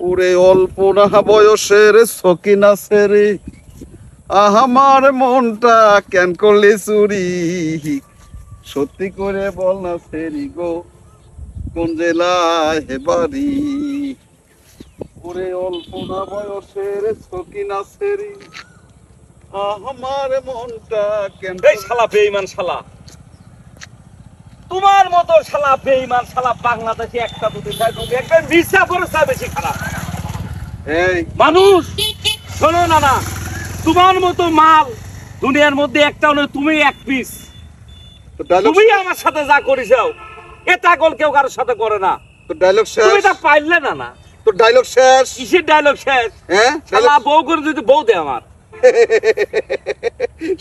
ওরে অল্প না বয়সের সকিনা সেরে আমার মনটা কেন করলে চুরি সত্যি করে বল না সেরি গো কোন জেলায় হে বাড়ি ওরে অল্প না বয়সের সকিনা সেরি আমার মনটা কেন এই শালা বেঈমান শালা, তোমার মতো শালা বেঈমান শালা বাংলাদেশে একটা দুটো একবার ভিসা করে বেশি খারাপ এই মানুষ। শোনো না, তোমার মতো মাল দুনিয়ার মধ্যে একটা নয়, তুমি এক পিস। তো ডায়লগ তুমি আমার সাথে যা করেছাও এটা কল কেউ কারোর সাথে করে না। তো ডায়লগ তুমি শেষ তা পাইলে না। তো ডায়লগ শেষ কিসের ডায়লগ শেষ? হ্যাঁ শালা বউ করে যদি বউ দে আমার।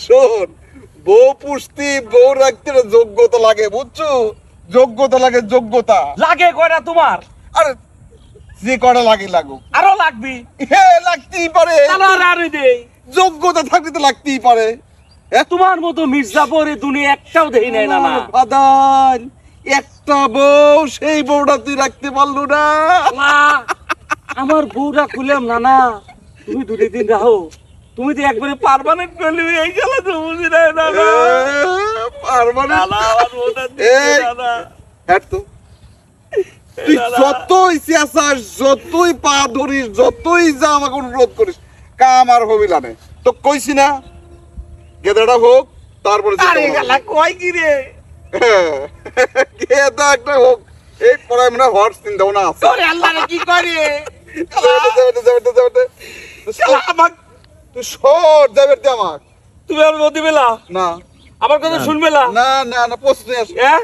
শোন, বউ পুষতি বউ রাখতে যোগ্যতা লাগে, বুঝছো? যোগ্যতা লাগে, যোগ্যতা লাগে কয়টা তোমার? আরে যে কটা লাগে লাগুক, আরো লাগবি। হ্যাঁ লাগতেই পারে, আর দেই যোগ্যতা থাকলে তো লাগতেই পারে। তোমার মতো মির্জাপুর এই দুনিয়া একটাও দেই নাই না। বাদান একটা বউ, সেই বউটা তুই রাখতে পারলো না। আমার বউটা খুলাম না, তুমি দুটো দিন রাহো। তুমি তো একবারে পার্মানেন্ট করলি এই গেলা তো বুঝি না পারমানেন্ট আমার বউটা না। হ্যাঁ তো তুই যতই চেঁচাস, যতই পা ধরিস, যতই যা আমাকে অনুরোধ করিস, কাম আর হবিলা নে। তো কইছি না গেদাটা হোক তারপরে কয় কি রে গেদা একটা হোক। এই পড়ায় মনে হট চিন্তা ভাবনা আছে। আল্লাহ কি করে আমাক তুই সর যাবে আমাক। তুমি আমার মতি বেলা না, আমার কথা শুনবে না। না না না প্রশ্ন আসে। হ্যাঁ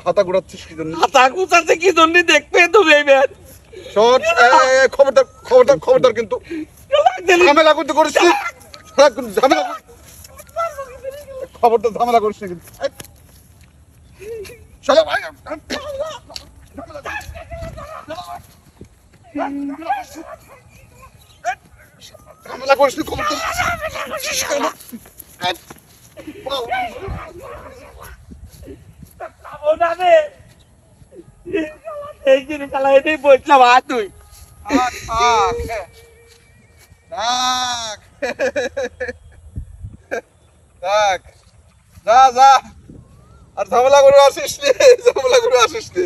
হাতা ঘুরাচ্ছিস কি জন্য? হাতা গুছাতে কি জন্য দেখবে তুমি এই ম্যাচ? শট, খবরদার খবরদার খবরদার, কিন্তু ঝামেলা করতে করিস না। ঝামেলা খবরদার ঝামেলা করিস না কিন্তু। চলো ভাই, ঝামেলা করিস না, খবরদার। এই যে শালা এটাই বলছিলাম তুই যা যা, আর ঝামেলা করে আসিস রে, ঝামেলা করে আসিস রে।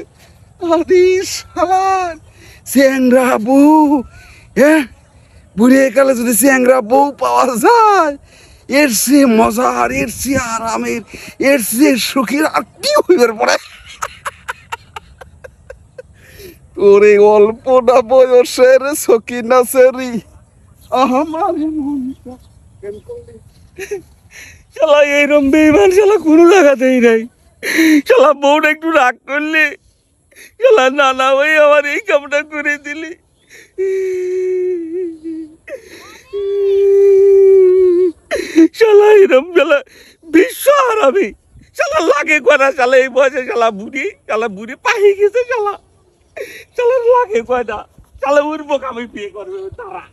চ্যাংরা বউ, হ্যাঁ বুড়িয়ে কালে যদি চ্যাংরা বউ পাওয়া যায়, এর সে মজার, এর সে আরামের, এর সে সুখের আর কি হইবার পড়ে। তোরে অল্প না বয়সের সকিনা সেরি আমার মনটা কেন করলি। শালা এইরকম বেইমান শালা কোনো জায়গাতেই নাই। শালা বউটা একটু রাগ করলে শালা নানা ভাই আমার এই কামটা করে দিলি। শালা এরম শালা বিশ্ব হারাবি শালা লাগে কয়টা শালা এই বয়সে শালা বুড়ি পাহি গেছে শালা লাগে কয়টা শালা উঠবো আমি বিয়ে করবে তারা।